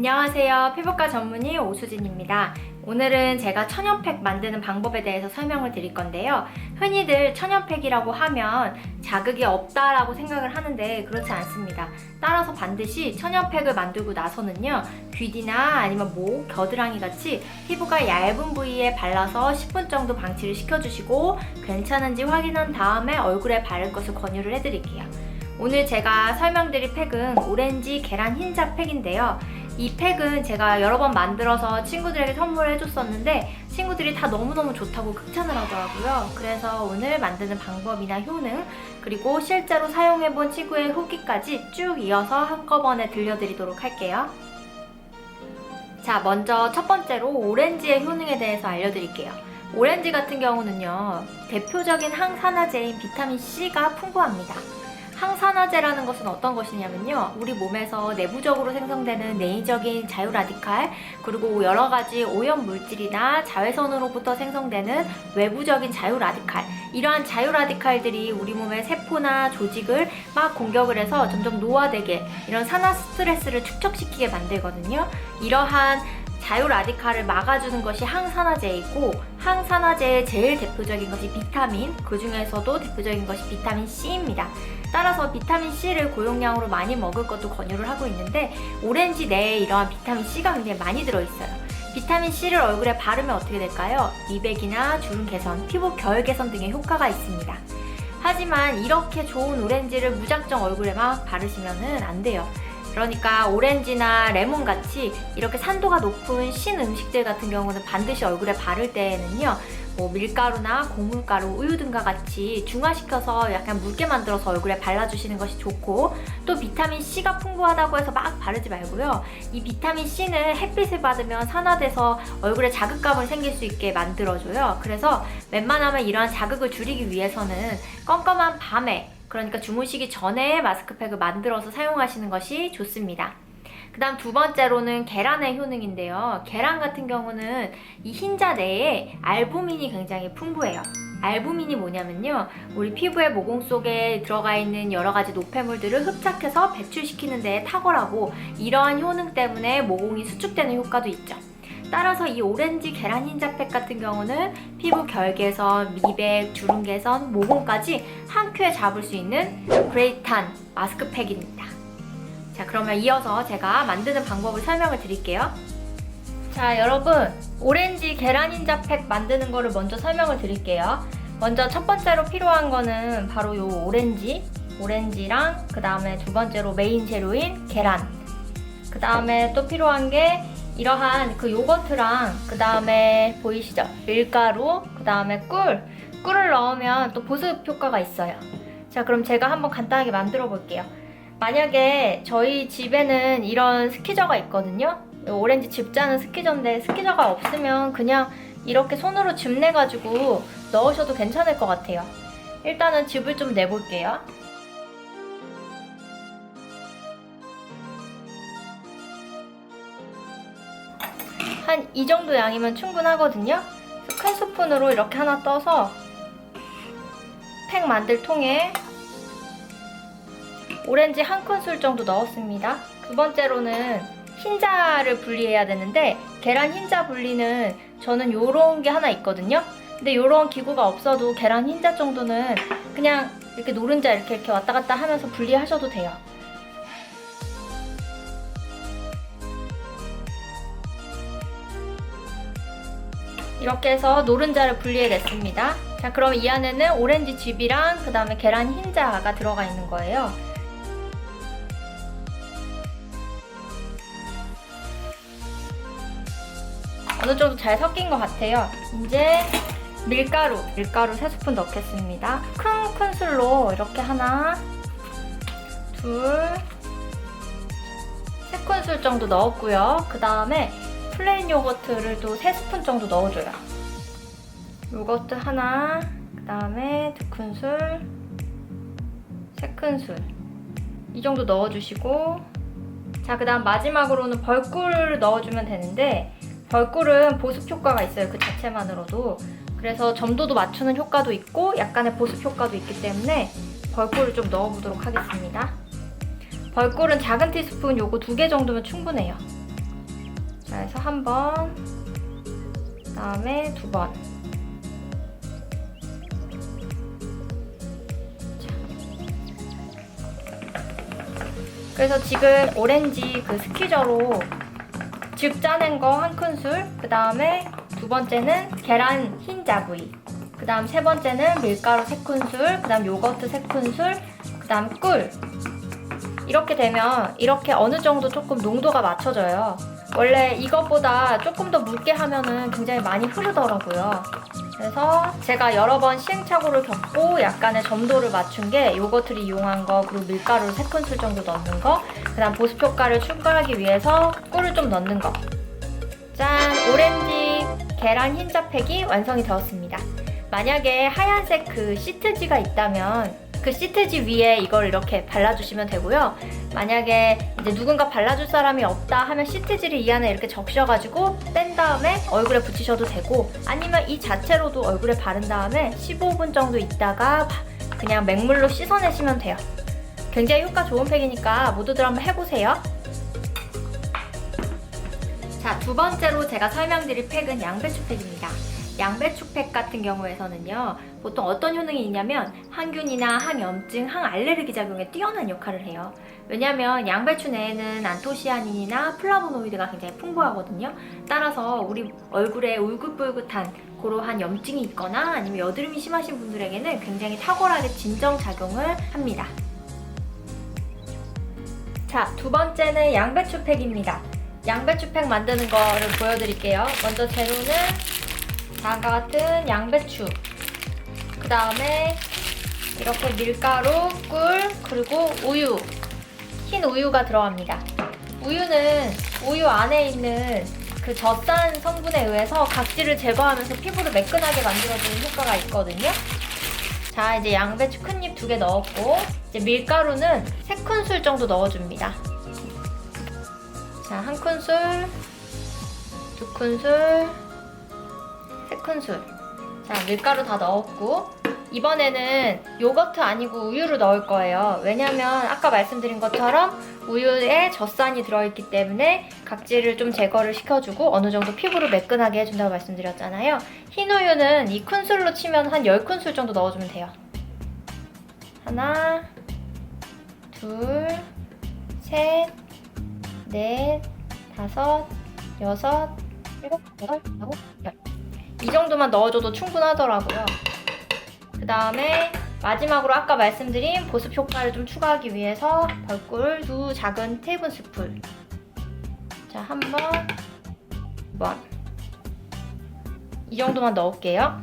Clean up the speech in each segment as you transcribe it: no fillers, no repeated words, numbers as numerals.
안녕하세요. 피부과 전문의 오수진입니다. 오늘은 제가 천연팩 만드는 방법에 대해서 설명을 드릴 건데요. 흔히들 천연팩이라고 하면 자극이 없다라고 생각을 하는데 그렇지 않습니다. 따라서 반드시 천연팩을 만들고 나서는요, 귀디나 아니면 목, 겨드랑이 같이 피부가 얇은 부위에 발라서 10분 정도 방치를 시켜주시고 괜찮은지 확인한 다음에 얼굴에 바를 것을 권유를 해드릴게요. 오늘 제가 설명드릴 팩은 오렌지 계란 흰자 팩인데요. 이 팩은 제가 여러 번 만들어서 친구들에게 선물을 해줬었는데 친구들이 다 너무너무 좋다고 극찬을 하더라고요. 그래서 오늘 만드는 방법이나 효능, 그리고 실제로 사용해본 친구의 후기까지 쭉 이어서 한꺼번에 들려드리도록 할게요. 자, 먼저 첫 번째로 오렌지의 효능에 대해서 알려드릴게요. 오렌지 같은 경우는요, 대표적인 항산화제인 비타민C가 풍부합니다. 항산화제라는 것은 어떤 것이냐면요, 우리 몸에서 내부적으로 생성되는 내의적인 자유라디칼, 그리고 여러가지 오염물질이나 자외선으로부터 생성되는 외부적인 자유라디칼, 이러한 자유라디칼들이 우리 몸의 세포나 조직을 막 공격을 해서 점점 노화되게, 이런 산화 스트레스를 축적시키게 만들거든요. 이러한 자유라디칼을 막아주는 것이 항산화제이고, 항산화제의 제일 대표적인 것이 비타민, 그 중에서도 대표적인 것이 비타민C입니다. 따라서 비타민C를 고용량으로 많이 먹을 것도 권유를 하고 있는데, 오렌지 내에 이러한 비타민C가 굉장히 많이 들어있어요. 비타민C를 얼굴에 바르면 어떻게 될까요? 미백이나 주름 개선, 피부 결 개선 등의 효과가 있습니다. 하지만 이렇게 좋은 오렌지를 무작정 얼굴에 막 바르시면 안 돼요. 그러니까 오렌지나 레몬 같이 이렇게 산도가 높은 신 음식들 같은 경우는 반드시 얼굴에 바를 때에는요, 밀가루나 곡물가루, 우유 등과 같이 중화시켜서 약간 묽게 만들어서 얼굴에 발라주시는 것이 좋고, 또 비타민C가 풍부하다고 해서 막 바르지 말고요, 이 비타민C는 햇빛을 받으면 산화돼서 얼굴에 자극감을 생길 수 있게 만들어줘요. 그래서 웬만하면 이러한 자극을 줄이기 위해서는 껌껌한 밤에, 그러니까 주무시기 전에 마스크팩을 만들어서 사용하시는 것이 좋습니다. 그 다음 두 번째로는 계란의 효능인데요. 계란 같은 경우는 이 흰자 내에 알부민이 굉장히 풍부해요. 알부민이 뭐냐면요, 우리 피부의 모공 속에 들어가 있는 여러 가지 노폐물들을 흡착해서 배출시키는 데에 탁월하고, 이러한 효능 때문에 모공이 수축되는 효과도 있죠. 따라서 이 오렌지 계란 흰자팩 같은 경우는 피부 결 개선, 미백, 주름 개선, 모공까지 한 큐에 잡을 수 있는 그레이트한 마스크팩입니다. 자, 그러면 이어서 제가 만드는 방법을 설명을 드릴게요. 자, 여러분, 오렌지 계란 흰자팩 만드는 거를 먼저 설명을 드릴게요. 먼저 첫 번째로 필요한 거는 바로 요 오렌지랑 그 다음에 두 번째로 메인 재료인 계란, 그 다음에 또 필요한 게 이러한 그 요거트랑, 그 다음에 보이시죠? 밀가루, 그 다음에 꿀을 넣으면 또 보습 효과가 있어요. 자, 그럼 제가 한번 간단하게 만들어 볼게요. 만약에 저희 집에는 이런 스키저가 있거든요. 오렌지 즙 짜는 스키저인데 스키저가 없으면 그냥 이렇게 손으로 즙 내가지고 넣으셔도 괜찮을 것 같아요. 일단은 즙을 좀 내볼게요. 한 이 정도 양이면 충분하거든요. 큰 스푼으로 이렇게 하나 떠서 팩 만들 통에 오렌지 한 큰술 정도 넣었습니다. 두 번째로는 흰자를 분리해야 되는데, 계란 흰자 분리는 저는 요런 게 하나 있거든요. 근데 요런 기구가 없어도 계란 흰자 정도는 그냥 이렇게 노른자 이렇게 왔다 갔다 하면서 분리하셔도 돼요. 이렇게 해서 노른자를 분리해냈습니다. 자, 그럼 이 안에는 오렌지 즙이랑 그 다음에 계란 흰자가 들어가 있는 거예요. 어느 정도 잘 섞인 것 같아요. 이제 밀가루 3스푼 넣겠습니다. 큰 큰술로 이렇게 하나, 둘, 3큰술 정도 넣었고요. 그 다음에 플레인 요거트를 또 3스푼 정도 넣어줘요. 요거트 하나, 그 다음에 2큰술, 3큰술 이 정도 넣어주시고, 자, 그 다음 마지막으로는 벌꿀을 넣어주면 되는데, 벌꿀은 보습 효과가 있어요. 그 자체만으로도. 그래서 점도도 맞추는 효과도 있고 약간의 보습 효과도 있기 때문에 벌꿀을 좀 넣어보도록 하겠습니다. 벌꿀은 작은 티스푼 요거 2개 정도면 충분해요. 그래서 한 번, 그다음에 두 번. 그래서 지금 오렌지 그 스퀴저로 즙 짜낸 거 한 큰술, 그 다음에 두 번째는 계란 흰 자구이, 그 다음 세 번째는 밀가루 3큰술, 그 다음 요거트 3큰술, 그 다음 꿀. 이렇게 되면 이렇게 어느 정도 조금 농도가 맞춰져요. 원래 이것보다 조금 더 묽게 하면은 굉장히 많이 흐르더라고요. 그래서 제가 여러 번 시행착오를 겪고 약간의 점도를 맞춘 게 요거트를 이용한 거, 그리고 밀가루를 3큰술 정도 넣는 거, 그 다음 보습 효과를 추가하기 위해서 꿀을 좀 넣는 거. 짠! 오렌지 계란 흰자 팩이 완성이 되었습니다. 만약에 하얀색 그 시트지가 있다면 그 시트지 위에 이걸 이렇게 발라주시면 되고요. 만약에 이제 누군가 발라줄 사람이 없다 하면 시트지를 이 안에 이렇게 적셔가지고 뺀 다음에 얼굴에 붙이셔도 되고, 아니면 이 자체로도 얼굴에 바른 다음에 15분 정도 있다가 그냥 맹물로 씻어내시면 돼요. 굉장히 효과 좋은 팩이니까 모두들 한번 해보세요. 자, 두 번째로 제가 설명드릴 팩은 양배추 팩입니다. 양배추 팩 같은 경우에서는요, 보통 어떤 효능이 있냐면 항균이나 항염증, 항알레르기 작용에 뛰어난 역할을 해요. 왜냐면 양배추 내에는 안토시아닌이나 플라보노이드가 굉장히 풍부하거든요. 따라서 우리 얼굴에 울긋불긋한 그러한 염증이 있거나 아니면 여드름이 심하신 분들에게는 굉장히 탁월하게 진정 작용을 합니다. 자, 두 번째는 양배추 팩입니다. 양배추 팩 만드는 거를 보여드릴게요. 먼저 재료는 다음과 같은 양배추, 그 다음에 이렇게 밀가루, 꿀, 그리고 우유, 흰 우유가 들어갑니다. 우유는 우유 안에 있는 그 젖산 성분에 의해서 각질을 제거하면서 피부를 매끈하게 만들어주는 효과가 있거든요. 자, 이제 양배추 큰잎 2개 넣었고, 이제 밀가루는 3큰술 정도 넣어줍니다. 자, 1큰술, 2큰술, 3큰술. 자, 밀가루 다 넣었고, 이번에는 요거트 아니고 우유를 넣을 거예요. 왜냐면 아까 말씀드린 것처럼 우유에 젖산이 들어있기 때문에 각질을 좀 제거를 시켜주고 어느 정도 피부를 매끈하게 해준다고 말씀드렸잖아요. 흰 우유는 이 큰술로 치면 한 10큰술 정도 넣어주면 돼요. 하나, 둘, 셋, 넷, 다섯, 여섯, 일곱, 여덟, 아홉, 열. 이 정도만 넣어줘도 충분하더라고요. 그 다음에 마지막으로 아까 말씀드린 보습 효과를 좀 추가하기 위해서 벌꿀 2 작은 테이블 스푼. 자, 한 번, 두 번. 이 정도만 넣을게요.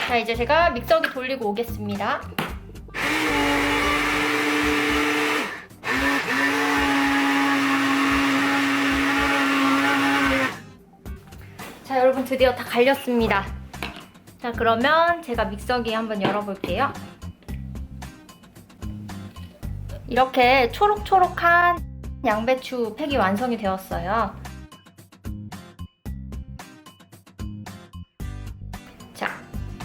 자, 이제 제가 믹서기 돌리고 오겠습니다. 자, 여러분 드디어 다 갈렸습니다. 자, 그러면 제가 믹서기 한번 열어볼게요. 이렇게 초록초록한 양배추 팩이 완성이 되었어요. 자,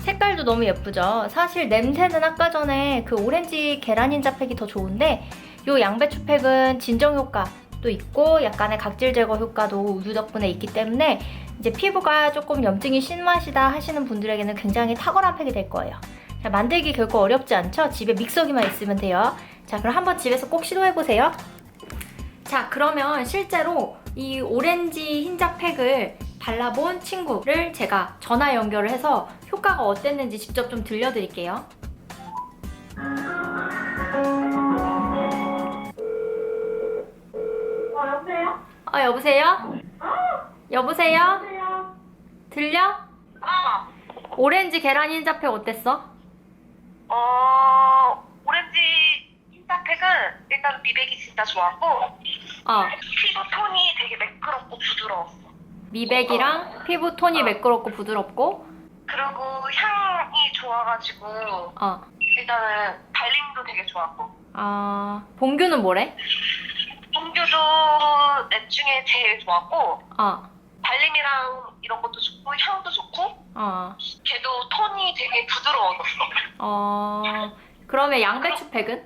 색깔도 너무 예쁘죠? 사실 냄새는 아까 전에 그 오렌지 계란 흰자 팩이 더 좋은데, 이 양배추 팩은 진정 효과도 있고 약간의 각질 제거 효과도 우유 덕분에 있기 때문에 이제 피부가 조금 염증이 심하시다 하시는 분들에게는 굉장히 탁월한 팩이 될 거예요. 자, 만들기 결코 어렵지 않죠? 집에 믹서기만 있으면 돼요. 자, 그럼 한번 집에서 꼭 시도해보세요. 자, 그러면 실제로 이 오렌지 흰자 팩을 발라본 친구를 제가 전화 연결을 해서 효과가 어땠는지 직접 좀 들려드릴게요. 여보세요? 여보세요? 들려? 오렌지 계란 흰자 팩 어땠어? 오렌지 흰자팩은 일단 미백이 진짜 좋았고, 피부 톤이 되게 매끄럽고 부드러웠어. 미백이랑 피부 톤이 매끄럽고 부드럽고, 그리고 향이 좋아가지고, 일단은 발림도 되게 좋았고. 봉규는 뭐래? 봉규도 넷 중에 제일 좋았고, 발림이랑 이런 것도 좋고, 향도 좋고, 걔도 톤이 되게 부드러워졌어. 그러면 양배추 팩은?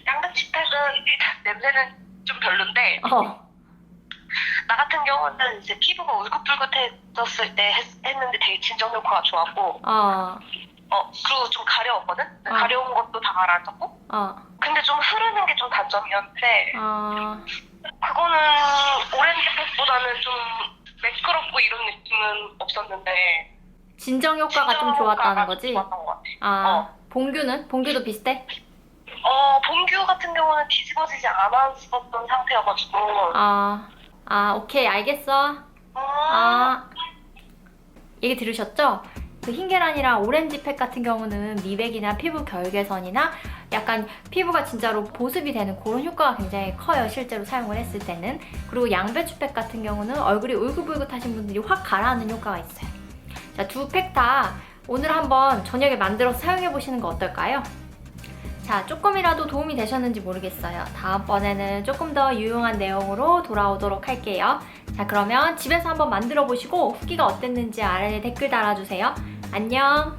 양배추 팩은 일단 냄새는 좀 별론데, 나 같은 경우는 이제 피부가 울긋불긋해졌을 때 했는데 되게 진정 효과가 좋았고, 그리고 좀 가려웠거든? 가려운 것도 다 가라앉았고, 근데 좀 흐르는 게 좀 단점이었는데, 그거는 오렌지색보다는 좀 매끄럽고 이런 느낌은 없었는데, 진정 효과가 좀 좋았다는 거지? 좋았던 것 같아. 봉규는? 봉규도 비슷해? 봉규 같은 경우는 뒤집어지지 않았었던 상태여가지고. 오케이, 알겠어. 얘기 들으셨죠? 그 흰계란이랑 오렌지팩 같은 경우는 미백이나 피부 결개선이나 약간 피부가 진짜로 보습이 되는 그런 효과가 굉장히 커요, 실제로 사용을 했을 때는. 그리고 양배추팩 같은 경우는 얼굴이 울긋불긋하신 분들이 확 가라앉는 효과가 있어요. 자, 두 팩 다 오늘 한번 저녁에 만들어서 사용해 보시는 거 어떨까요? 자, 조금이라도 도움이 되셨는지 모르겠어요. 다음번에는 조금 더 유용한 내용으로 돌아오도록 할게요. 자, 그러면 집에서 한번 만들어 보시고 후기가 어땠는지 아래에 댓글 달아주세요. 안녕!